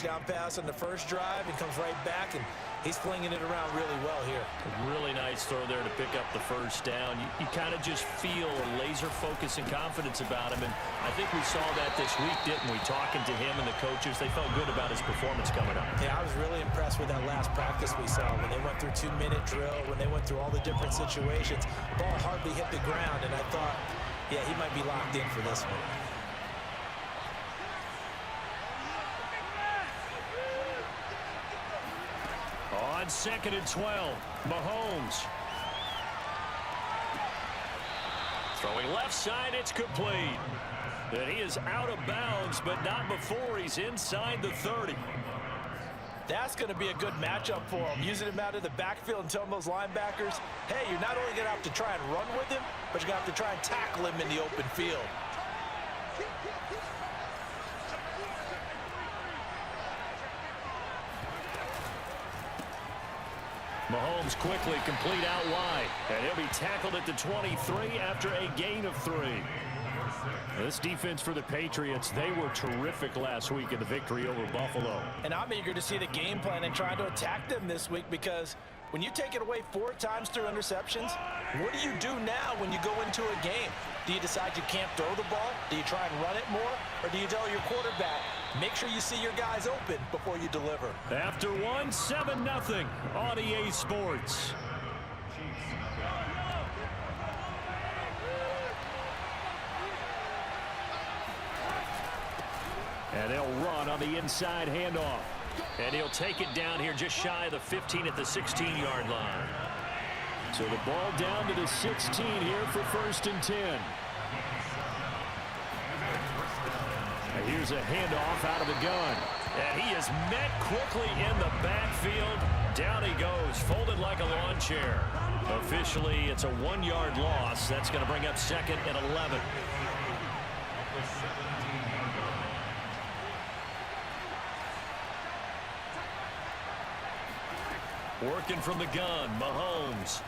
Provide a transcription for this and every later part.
touchdown pass on the first drive and comes right back, and he's flinging it around really well here. A really nice throw there to pick up the first down. You kind of just feel a laser focus and confidence about him, and I think we saw that this week, didn't we? Talking to him and the coaches, they felt good about his performance coming up. Yeah, I was really impressed with that last practice we saw when they went through 2-minute drill, when they went through all the different situations. Ball hardly hit the ground, and I thought, yeah, he might be locked in for this one. On 2nd and 12, Mahomes. Throwing left side, it's complete. And he is out of bounds, but not before he's inside the 30. That's going to be a good matchup for him, using him out of the backfield and telling those linebackers, hey, you're not only going to have to try and run with him, but you're going to have to try and tackle him in the open field. Mahomes quickly complete out wide, and he'll be tackled at the 23 after a gain of 3. This defense for the Patriots, they were terrific last week in the victory over Buffalo. And I'm eager to see the game plan and try to attack them this week, because when you take it away 4 times through interceptions, what do you do now when you go into a game? Do you decide you can't throw the ball? Do you try and run it more? Or do you tell your quarterback, make sure you see your guys open before you deliver? After one, 7-0 on EA Sports. And they'll run on the inside handoff. And he'll take it down here just shy of the 15 at the 16-yard line. So the ball down to the 16 here for 1st and 10. And here's a handoff out of the gun. And he is met quickly in the backfield. Down he goes, folded like a lawn chair. Officially, it's a 1-yard loss. That's going to bring up 2nd and 11. Working from the gun, Mahomes.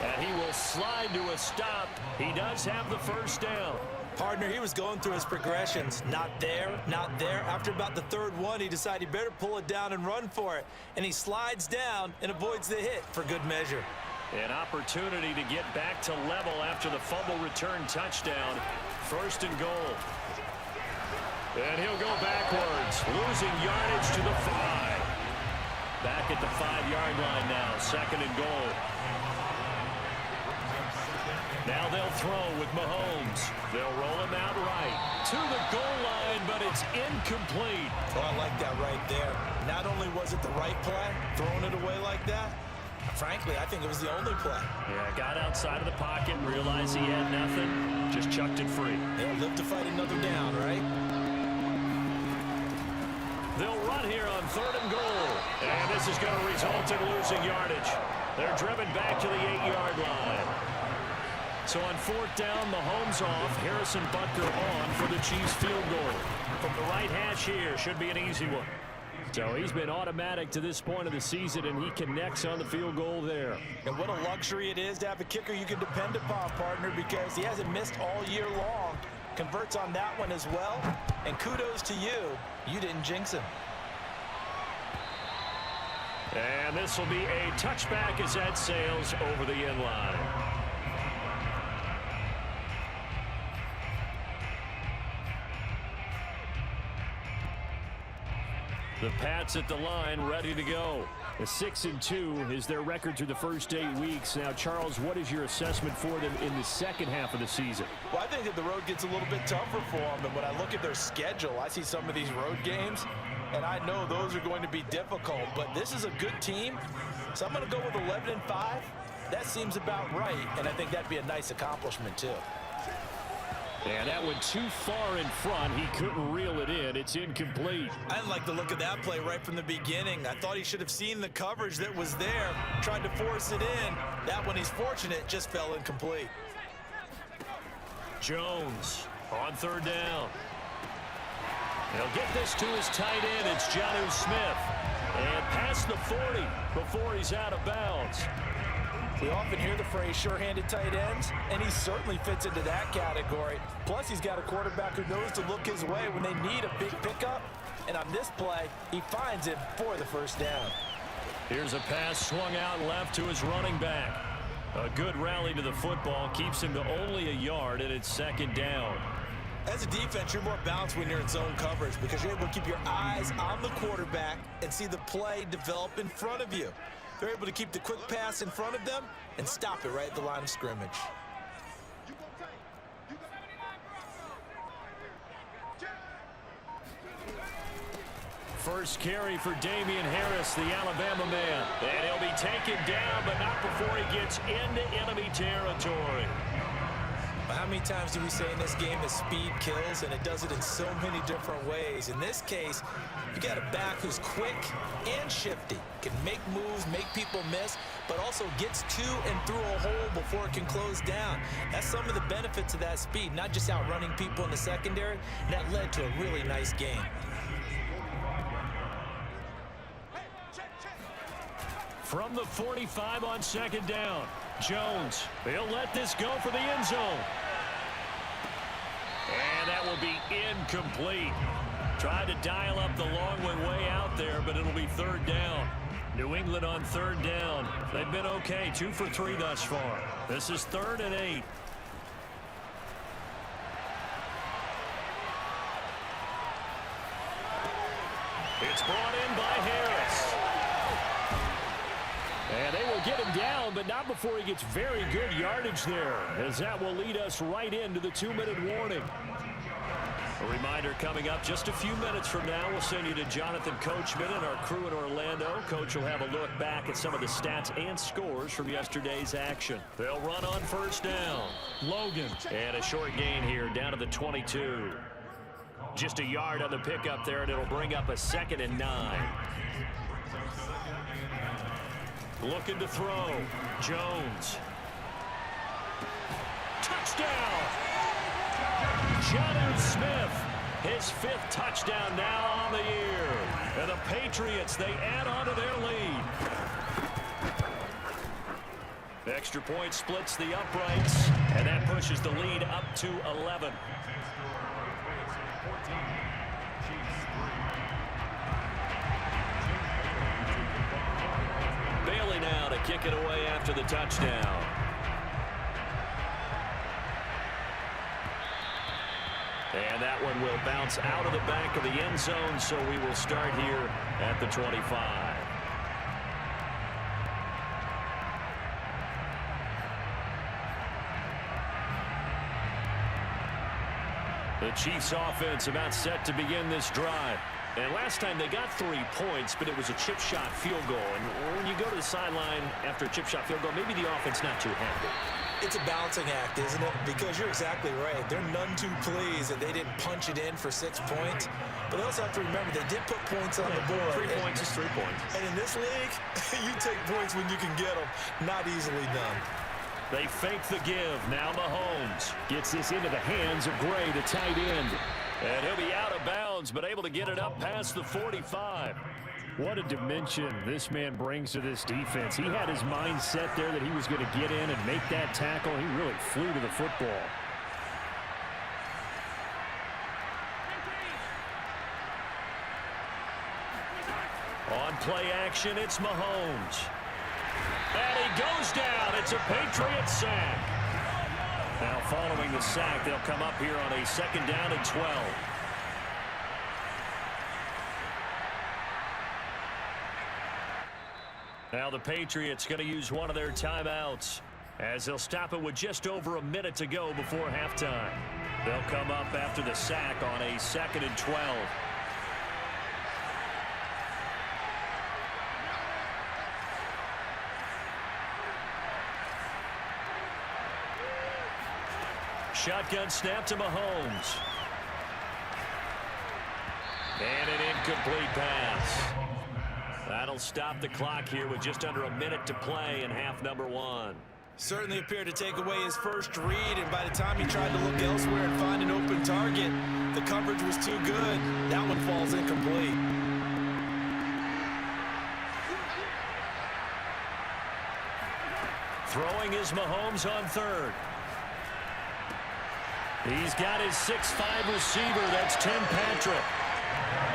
And he will slide to a stop. He does have the first down. Partner, he was going through his progressions. Not there, not there. After about the 3rd one, he decided he better pull it down and run for it. And he slides down and avoids the hit for good measure. An opportunity to get back to level after the fumble return touchdown. 1st and goal. And he'll go backwards, losing yardage to the 5. Back at the 5-yard line now, 2nd and goal. Now they'll throw with Mahomes. They'll roll him out right to the goal line, but it's incomplete. Oh, I like that right there. Not only was it the right play, throwing it away like that, frankly, I think it was the only play. Yeah, got outside of the pocket, realized he had nothing, just chucked it free. They'll live to fight another down, right? They'll run here on 3rd and goal. And this is going to result in losing yardage. They're driven back to the 8-yard line. So on 4th down, Mahomes off. Harrison Butker on for the Chiefs field goal. From the right hash here, should be an easy one. So he's been automatic to this point of the season, and he connects on the field goal there. And what a luxury it is to have a kicker you can depend upon, partner, because he hasn't missed all year long. Converts on that one as well. And kudos to you. You didn't jinx him. And this will be a touchback as that sails over the end line. The Pats at the line, ready to go. A 6-2 is their record through the first 8 weeks. Now, Charles, what is your assessment for them in the second half of the season? Well, I think that the road gets a little bit tougher for them. And when I look at their schedule, I see some of these road games, and I know those are going to be difficult. But this is a good team, so I'm going to go with 11-5. That seems about right, and I think that'd be a nice accomplishment, too. And that went too far in front. He couldn't reel it in. It's incomplete. I didn't like the look of that play right from the beginning. I thought he should have seen the coverage that was there, tried to force it in. That one, he's fortunate, just fell incomplete. Jones on 3rd down. He'll get this to his tight end. It's Jonnu Smith. And past the 40 before he's out of bounds. We often hear the phrase sure-handed tight ends, and he certainly fits into that category. Plus, he's got a quarterback who knows to look his way when they need a big pickup. And on this play, he finds him for the first down. Here's a pass swung out left to his running back. A good rally to the football keeps him to only a yard, and it's second down. As a defense, you're more balanced when you're in zone coverage because you're able to keep your eyes on the quarterback and see the play develop in front of you. They're able to keep the quick pass in front of them and stop it right at the line of scrimmage. First carry for Damian Harris, the Alabama man. And he'll be taken down, but not before he gets into enemy territory. How many times do we say in this game that speed kills, and it does it in so many different ways? In this case, you got a back who's quick and shifty, can make moves, make people miss, but also gets to and through a hole before it can close down. That's some of the benefits of that speed, not just outrunning people in the secondary. That led to a really nice game. From the 45 on second down, Jones. He'll let this go for the end zone. And that will be incomplete. Tried to dial up the long way out there, but it'll be third down. New England on third down. They've been okay, 2 for 3 thus far. This is 3rd and 8. It's brought in by Harris. And they will get him down, but not before he gets very good yardage there, as that will lead us right into the 2-minute warning. A reminder coming up just a few minutes from now. We'll send you to Jonathan Coachman and our crew in Orlando. Coach will have a look back at some of the stats and scores from yesterday's action. They'll run on first down. Logan. And a short gain here down to the 22. Just a yard on the pickup there, and it'll bring up a 2nd and 9. Looking to throw. Jones. Touchdown! Jonnu Smith, his 5th touchdown now on the year. And the Patriots, they add on to their lead. Extra point splits the uprights, and that pushes the lead up to 11. Bailey now to kick it away after the touchdown. And that one will bounce out of the back of the end zone, so we will start here at the 25. The Chiefs offense about set to begin this drive. And last time they got 3 points, but it was a chip shot field goal. And when you go to the sideline after a chip shot field goal, maybe the offense not too happy. It's a balancing act, isn't it? Because you're exactly right. They're none too pleased that they didn't punch it in for 6 points. But they also have to remember they did put points on the board. 3 points is 3 points. And in this league, you take points when you can get them. Not easily done. They fake the give. Now Mahomes gets this into the hands of Gray, the tight end. And he'll be out of bounds, but able to get it up past the 45. What a dimension this man brings to this defense. He had his mind set there that he was going to get in and make that tackle. He really flew to the football. On play action, it's Mahomes. And he goes down. It's a Patriot sack. Now following the sack, they'll come up here on a 2nd down and 12. Now the Patriots going to use one of their timeouts as they'll stop it with just over a minute to go before halftime. They'll come up after the sack on a 2nd and 12. Shotgun snap to Mahomes. And an incomplete pass. That'll stop the clock here with just under a minute to play in half number 1. Certainly appeared to take away his first read, and by the time he tried to look elsewhere and find an open target, the coverage was too good. That one falls incomplete. Throwing is Mahomes on third. He's got his 6'5" receiver. That's Tim Patrick.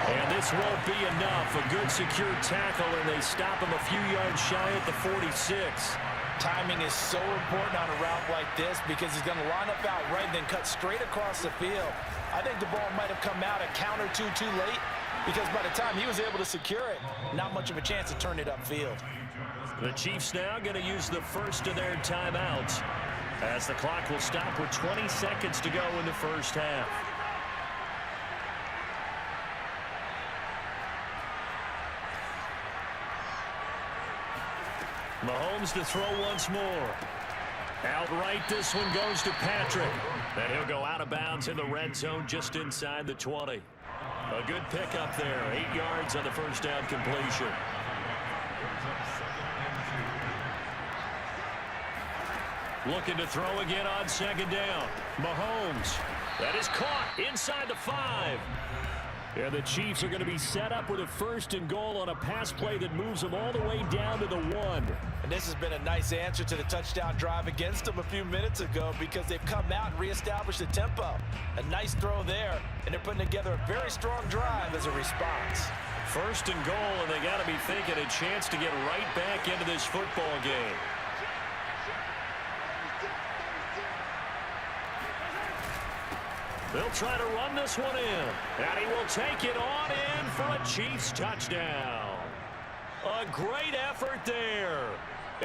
And this won't be enough. A good secure tackle, and they stop him a few yards shy at the 46. Timing is so important on a route like this because he's going to line up out right and then cut straight across the field. I think the ball might have come out a count or two too late because by the time he was able to secure it, not much of a chance to turn it upfield. The Chiefs now going to use the first of their timeouts as the clock will stop with 20 seconds to go in the first half. Mahomes to throw once more. Outright, this one goes to Patrick. And he'll go out of bounds in the red zone just inside the 20. A good pickup there. 8 yards on the first down completion. Looking to throw again on second down. Mahomes. That is caught inside the 5. And the Chiefs are going to be set up with a 1st and goal on a pass play that moves them all the way down to the 1. And this has been a nice answer to the touchdown drive against them a few minutes ago because they've come out and reestablished the tempo. A nice throw there, and they're putting together a very strong drive as a response. 1st and goal, and they got to be thinking a chance to get right back into this football game. They'll try to run this one in. And he will take it on in for a Chiefs touchdown. A great effort there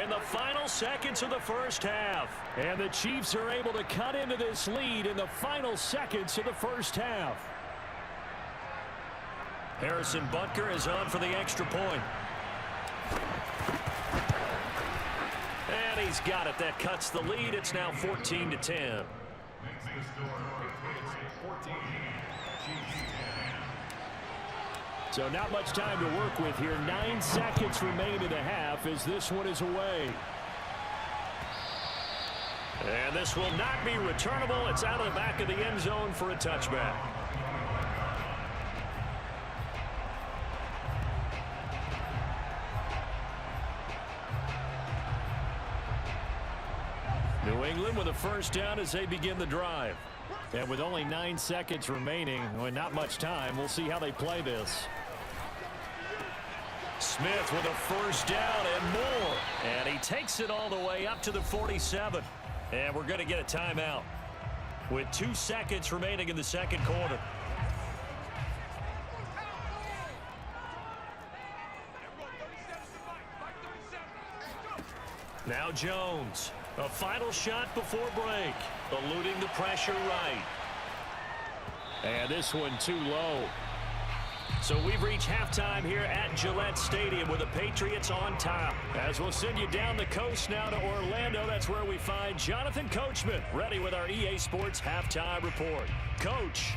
in the final seconds of the first half. And the Chiefs are able to cut into this lead in the final seconds of the first half. Harrison Butker is on for the extra point. And he's got it. That cuts the lead. It's now 14-10. So not much time to work with here. 9 seconds remain in the half as this one is away. And this will not be returnable. It's out of the back of the end zone for a touchback. New England with a 1st down as they begin the drive. And with only 9 seconds remaining, with not much time, we'll see how they play this. Smith with a 1st down and more. And he takes it all the way up to the 47. And we're going to get a timeout with 2 seconds remaining in the second quarter. Now Jones. A final shot before break. Eluding the pressure right. And this one too low. So we've reached halftime here at Gillette Stadium with the Patriots on top. As we'll send you down the coast now to Orlando, that's where we find Jonathan Coachman ready with our EA Sports Halftime Report. Coach.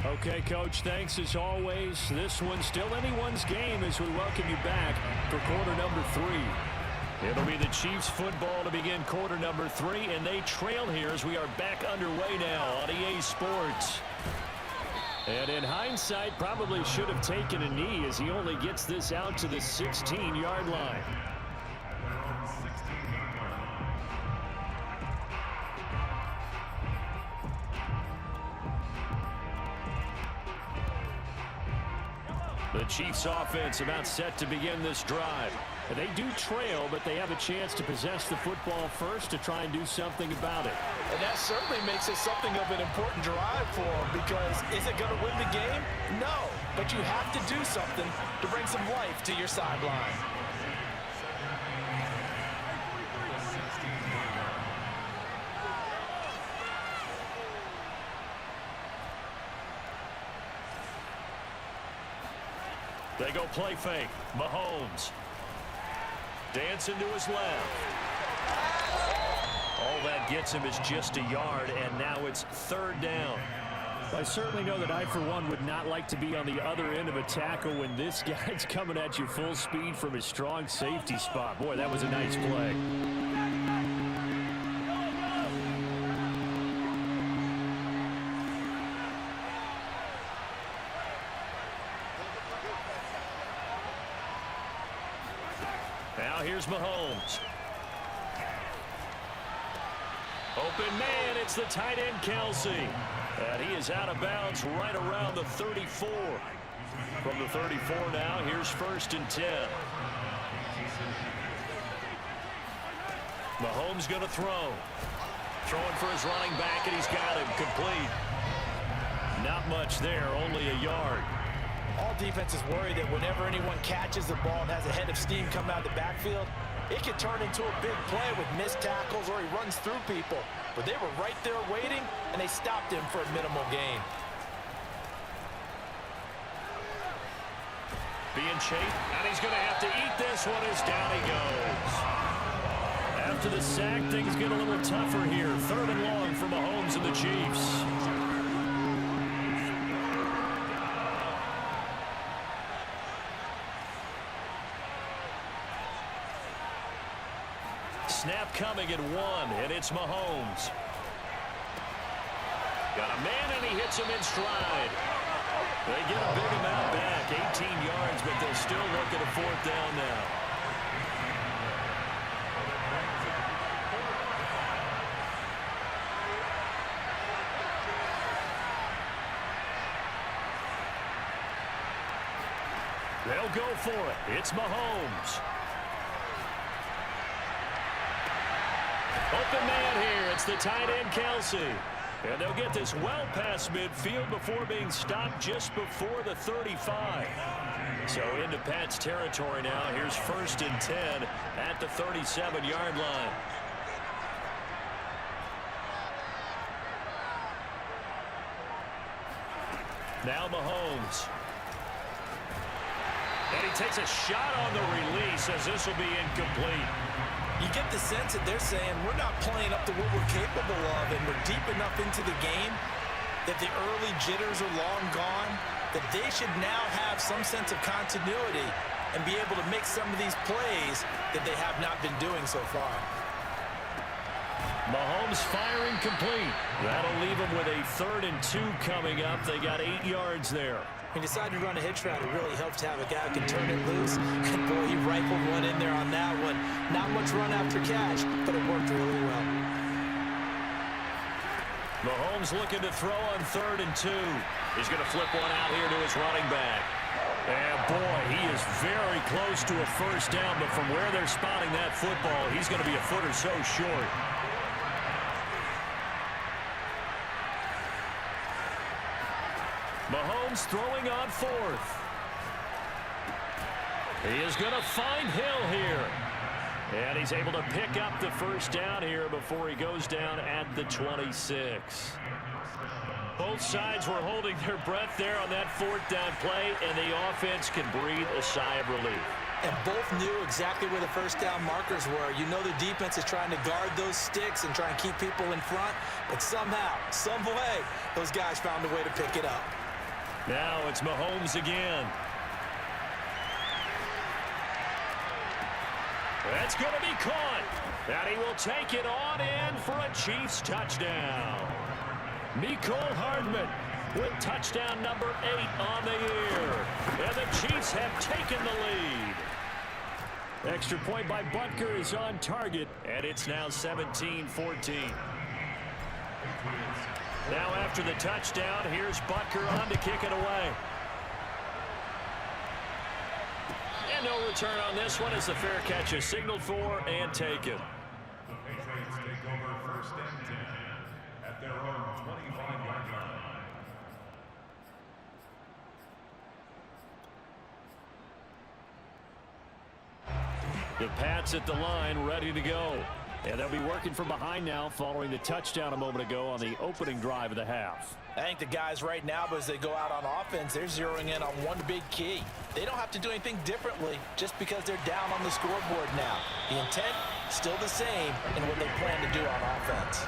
Okay, Coach, thanks as always. This one's still anyone's game as we welcome you back for quarter number 3. It'll be the Chiefs football to begin quarter number 3, and they trail here as we are back underway now on EA Sports. And in hindsight, probably should have taken a knee as he only gets this out to the 16-yard line. The Chiefs offense about set to begin this drive. And they do trail, but they have a chance to possess the football first to try and do something about it. And that certainly makes it something of an important drive for them because is it going to win the game? No, but you have to do something to bring some life to your sideline. They go play fake. Mahomes. Dancing to his left. All that gets him is just a yard, and now it's 3rd down. I certainly know that I, for one, would not like to be on the other end of a tackle when this guy's coming at you full speed from his strong safety spot. Boy, that was a nice play. Now here's Mahomes. Open man, it's the tight end Kelsey. And he is out of bounds right around the 34. From the 34 now, here's 1st and 10. Mahomes going to throw. Throwing for his running back, and he's got him complete. Not much there, only a yard. All defenses worry that whenever anyone catches the ball and has a head of steam come out of the backfield, it could turn into a big play with missed tackles or he runs through people. But they were right there waiting, and they stopped him for a minimal gain. Being chased, and he's going to have to eat this one as down he goes. After the sack, things get a little tougher here. 3rd and long for Mahomes and the Chiefs. Snap coming at 1, and it's Mahomes. Got a man, and he hits him in stride. They get a big amount back, 18 yards, but they'll still look at a 4th down now. They'll go for it. It's Mahomes. Open man here. It's the tight end, Kelsey. And they'll get this well past midfield before being stopped just before the 35. So into Pat's territory now. Here's 1st and 10 at the 37-yard line. Now Mahomes. And he takes a shot on the release as this will be incomplete. You get the sense that they're saying we're not playing up to what we're capable of, and we're deep enough into the game that the early jitters are long gone, that they should now have some sense of continuity and be able to make some of these plays that they have not been doing so far. Mahomes firing complete. That'll leave him with a 3rd and 2 coming up. They got 8 yards there. He decided to run a hitch route. It really helps to have a guy who can turn it loose. And boy, he rifled one in there on that one. Not much run after catch, but it worked really well. Mahomes looking to throw on 3rd and 2. He's going to flip one out here to his running back. And boy, he is very close to a 1st down, but from where they're spotting that football, he's going to be a foot or so short. Mahomes throwing on 4th. He is going to find Hill here. And he's able to pick up the 1st down here before he goes down at the 26. Both sides were holding their breath there on that 4th down play, and the offense can breathe a sigh of relief. And both knew exactly where the 1st down markers were. You know the defense is trying to guard those sticks and try and keep people in front, but somehow, some way, those guys found a way to pick it up. Now it's Mahomes again. That's going to be caught. And he will take it on in for a Chiefs touchdown. Mecole Hardman with touchdown number 8 on the year. And the Chiefs have taken the lead. Extra point by Butker is on target, and it's now 17-14. Now after the touchdown, here's Butker on to kick it away. And no return on this one as the fair catch is signaled for and taken. The Patriots take over 1st and 10 at their own 25-yard line. The Pats at the line, ready to go. And they'll be working from behind now following the touchdown a moment ago on the opening drive of the half. I think the guys right now, as they go out on offense, they're zeroing in on one big key. They don't have to do anything differently just because they're down on the scoreboard now. The intent, still the same in what they plan to do on offense.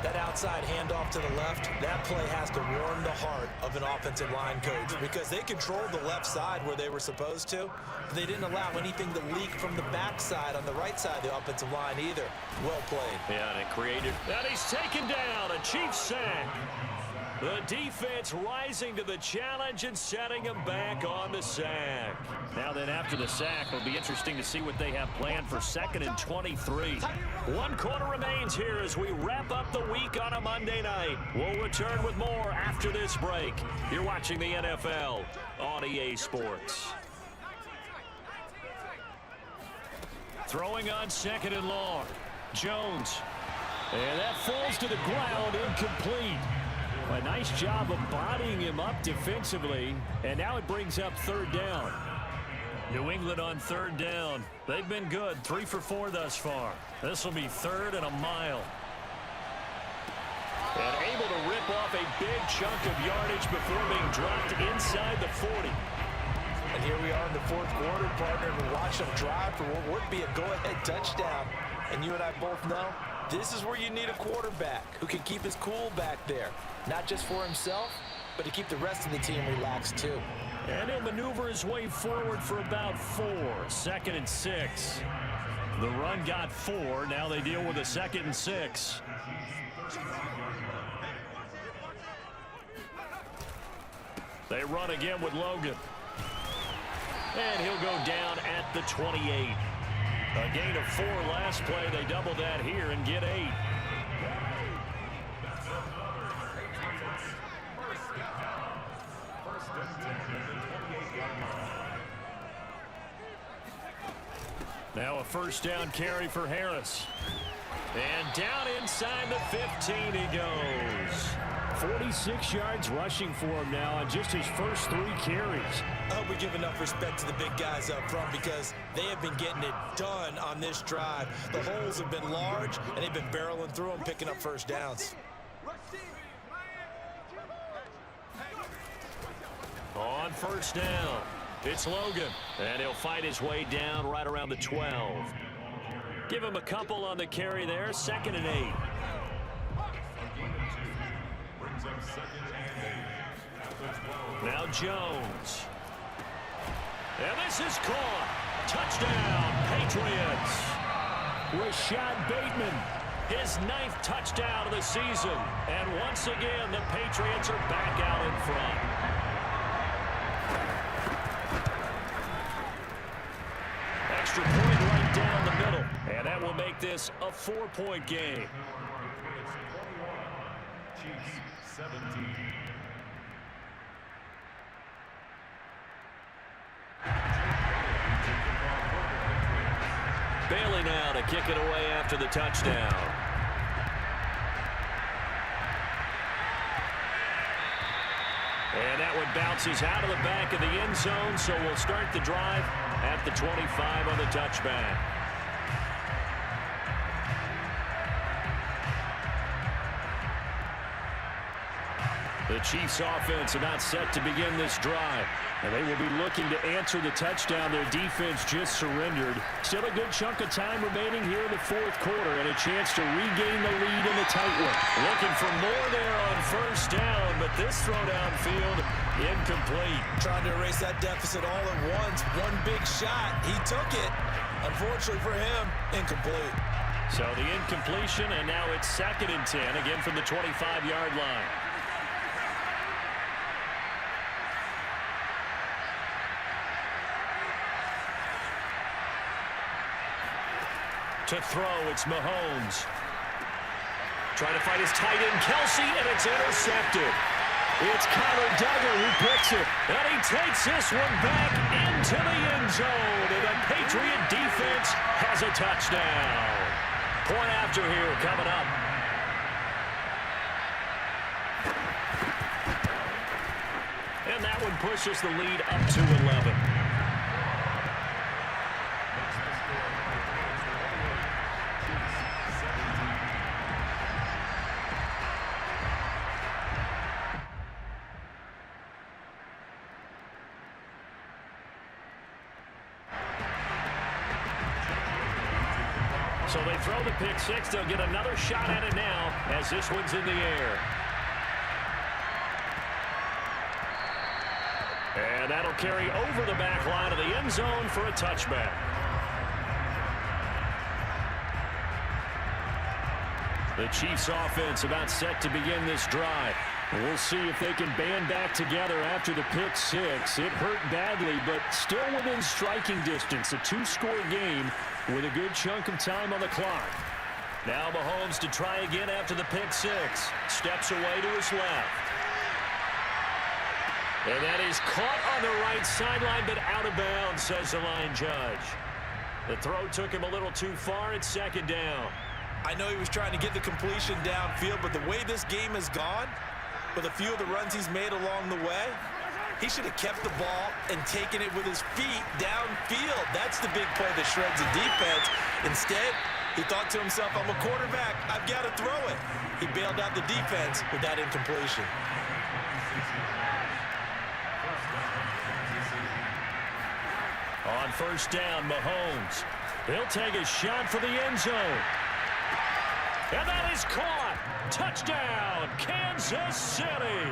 That outside handoff to the left, that play has to warm the heart of an offensive line coach because they controlled the left side where they were supposed to. But they didn't allow anything to leak from the backside on the right side of the offensive line either. Well played. Yeah, and it created. And he's taken down. A Chiefs sack. The defense rising to the challenge and setting him back on the sack. Now then, after the sack, it'll be interesting to see what they have planned for 2nd and 23. 1 quarter remains here as we wrap up the week on a Monday night. We'll return with more after this break. You're watching the NFL on EA Sports. Throwing on 2nd and long. Jones. And that falls to the ground, incomplete. A nice job of bodying him up defensively, and now it brings up 3rd down. New England on 3rd down. They've been good, 3 for 4 thus far. This will be 3rd and a mile. And able to rip off a big chunk of yardage before being dropped inside the 40. And here we are in the 4th quarter, partner, and watch them drive for what would be a go-ahead touchdown. And you and I both know this is where you need a quarterback who can keep his cool back there. Not just for himself, but to keep the rest of the team relaxed too. And he'll maneuver his way forward for about 4. 2nd and 6. The run got 4. Now they deal with a 2nd and 6. They run again with Logan. And he'll go down at the 28. A gain of 4 last play. They double that here and get 8. Now a 1st down carry for Harris. And down inside the 15 he goes. 46 yards rushing for him now on just his first 3 carries. I hope we give enough respect to the big guys up front because they have been getting it done on this drive. The holes have been large, and they've been barreling through them, picking up 1st downs. On 1st down, it's Logan, and he'll fight his way down right around the 12. Give him a couple on the carry there, 2nd and 8. Now Jones. And this is caught. Touchdown, Patriots. Rashad Bateman, his 9th touchdown of the season. And once again, the Patriots are back out in front. Extra point right down the middle. And that will make this a 4-point game. Chiefs 17. Bailey now to kick it away after the touchdown. And that one bounces out of the back of the end zone, so we'll start the drive at the 25 on the touchback. The Chiefs offense about set to begin this drive. And they will be looking to answer the touchdown their defense just surrendered. Still a good chunk of time remaining here in the 4th quarter and a chance to regain the lead in the tight one. Looking for more there on 1st down, but this throw downfield incomplete. Trying to erase that deficit all at once. One big shot. He took it. Unfortunately for him, incomplete. So the incompletion, and now it's 2nd and 10, again from the 25-yard line. To throw, it's Mahomes. Trying to find his tight end, Kelsey, and it's intercepted. It's Connor Duggar who picks it, and he takes this one back into the end zone, and the Patriot defense has a touchdown. Point after here coming up. And that one pushes the lead up to 11. So they throw the pick 6. They'll get another shot at it now as this one's in the air. And that'll carry over the back line of the end zone for a touchback. The Chiefs offense about set to begin this drive. We'll see if they can band back together after the pick six. It hurt badly, but still within striking distance. A two-score game with a good chunk of time on the clock. Now Mahomes to try again after the pick six. Steps away to his left. And that is caught on the right sideline, but out of bounds, says the line judge. The throw took him a little too far. It's second down. I know he was trying to get the completion downfield, but the way this game has gone, with a few of the runs he's made along the way, he should have kept the ball and taken it with his feet downfield. That's the big play that shreds the defense. Instead, he thought to himself, I'm a quarterback. I've got to throw it. He bailed out the defense with that incompletion. On first down, Mahomes. He'll take a shot for the end zone. And that is caught. Touchdown, Kansas City.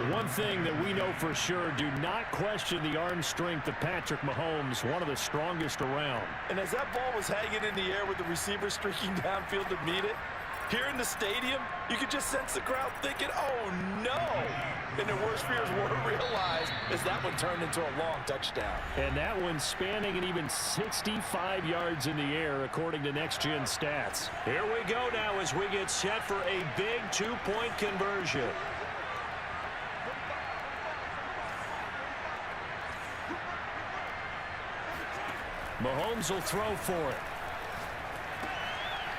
One thing that we know for sure, do not question the arm strength of Patrick Mahomes, one of the strongest around. And as that ball was hanging in the air with the receiver streaking downfield to meet it, here in the stadium, you could just sense the crowd thinking, oh no! And their worst fears were realized as that one turned into a long touchdown. And that one spanning an even 65 yards in the air, according to Next Gen Stats. Here we go now as we get set for a big two-point conversion. Mahomes will throw for it.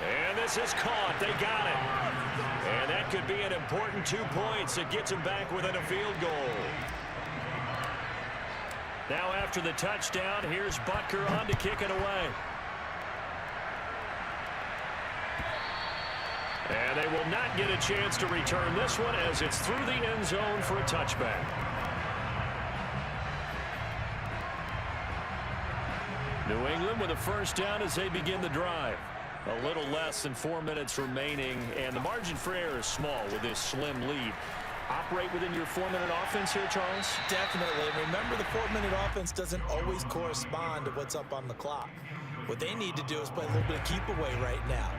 And this is caught. They got it. And that could be an important 2 points that gets him back within a field goal. Now after the touchdown, here's Butker on to kick it away. And they will not get a chance to return this one as it's through the end zone for a touchback. New England with a first down as they begin the drive. A little less than 4 minutes remaining, and the margin for error is small with this slim lead. Operate within your 4-minute offense here, Charles? Definitely. Remember, the 4-minute offense doesn't always correspond to what's up on the clock. What they need to do is play a little bit of keep away right now.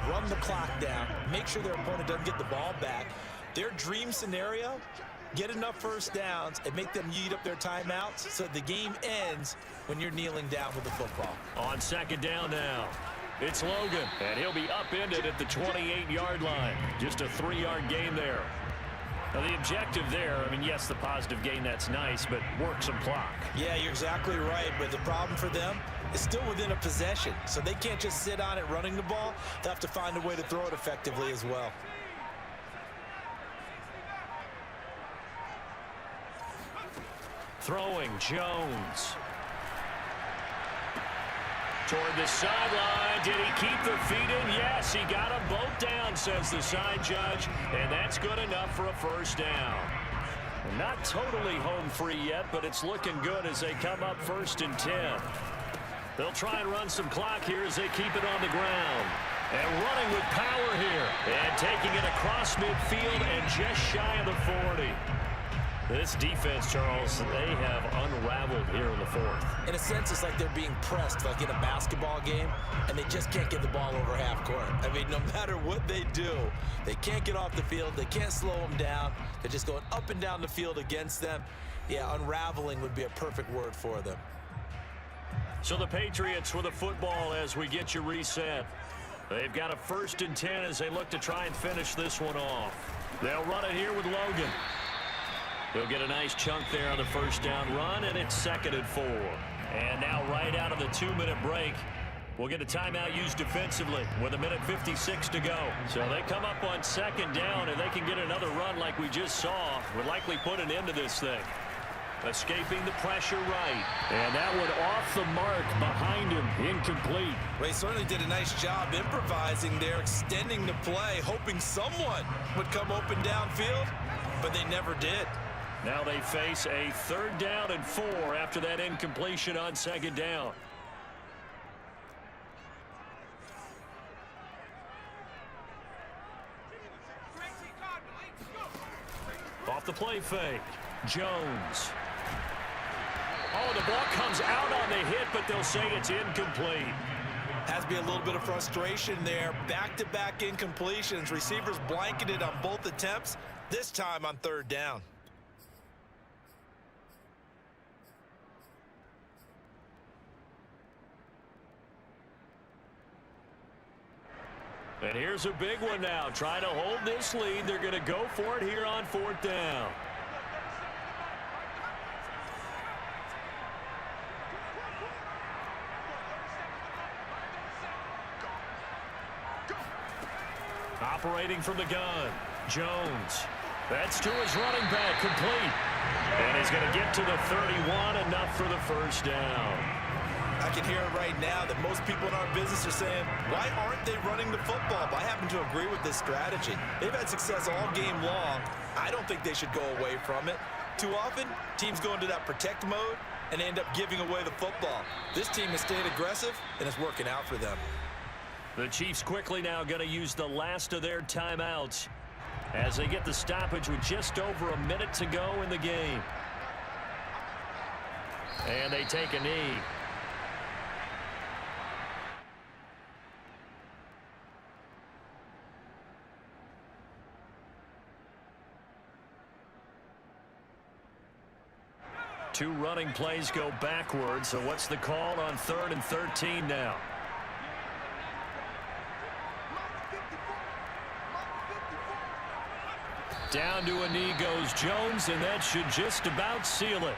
Run the clock down. Make sure their opponent doesn't get the ball back. Their dream scenario, get enough first downs and make them eat up their timeouts so the game ends when you're kneeling down with the football. On second down now, it's Logan, and he'll be upended at the 28-yard line. Just a 3-yard gain there. Now the objective there, I mean, yes, the positive gain, that's nice, but work some clock. Yeah, you're exactly right, but the problem for them is still within a possession, so they can't just sit on it running the ball. They'll have to find a way to throw it effectively as well. Throwing, Jones. Toward the sideline. Did he keep the feet in? Yes, he got them both down, says the side judge, and that's good enough for a first down. Not totally home free yet, but it's looking good as they come up 1st and 10. They'll try and run some clock here as they keep it on the ground. And running with power here. And taking it across midfield and just shy of the 40. This defense, Charles, they have unraveled here in the 4th. In a sense, it's like they're being pressed, like in a basketball game, and they just can't get the ball over half court. I mean, no matter what they do, they can't get off the field. They can't slow them down. They're just going up and down the field against them. Yeah, unraveling would be a perfect word for them. So the Patriots with a football as we get you reset. They've got a 1st and 10 as they look to try and finish this one off. They'll run it here with Logan. He'll get a nice chunk there on the first down run, and it's 2nd and 4. And now right out of the 2-minute break, we'll get a timeout used defensively with 1:56 to go. So they come up on 2nd down, and they can get another run like we just saw. Would likely put an end to this thing. Escaping the pressure right. And that one off the mark behind him, incomplete. Well, he certainly did a nice job improvising there, extending the play, hoping someone would come open downfield, but they never did. Now they face a 3rd down and 4 after that incompletion on 2nd down. Off the play fake, Jones. Oh, the ball comes out on the hit, but they'll say it's incomplete. Has to be a little bit of frustration there. Back-to-back incompletions. Receivers blanketed on both attempts. This time on 3rd down. And here's a big one now. Trying to hold this lead. They're going to go for it here on 4th down. Operating from the gun, Jones. That's to his running back, complete. And he's going to get to the 31, enough for the 1st down. I can hear it right now that most people in our business are saying, why aren't they running the football? But I happen to agree with this strategy. They've had success all game long. I don't think they should go away from it. Too often, teams go into that protect mode and end up giving away the football. This team has stayed aggressive, and it's working out for them. The Chiefs quickly now going to use the last of their timeouts as they get the stoppage with just over a minute to go in the game. And they take a knee. Two running plays go backwards, so what's the call on 3rd and 13 now? Down to a knee goes Jones, and that should just about seal it.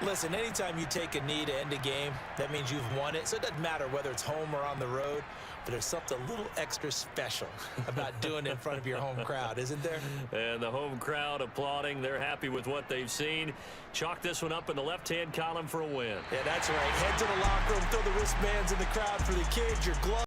Listen, anytime you take a knee to end a game, that means you've won it. So it doesn't matter whether it's home or on the road, but there's something a little extra special about doing it in front of your home crowd, isn't there? And the home crowd applauding. They're happy with what they've seen. Chalk this one up in the left-hand column for a win. Yeah, that's right. Head to the locker room, throw the wristbands in the crowd for the kids, your gloves.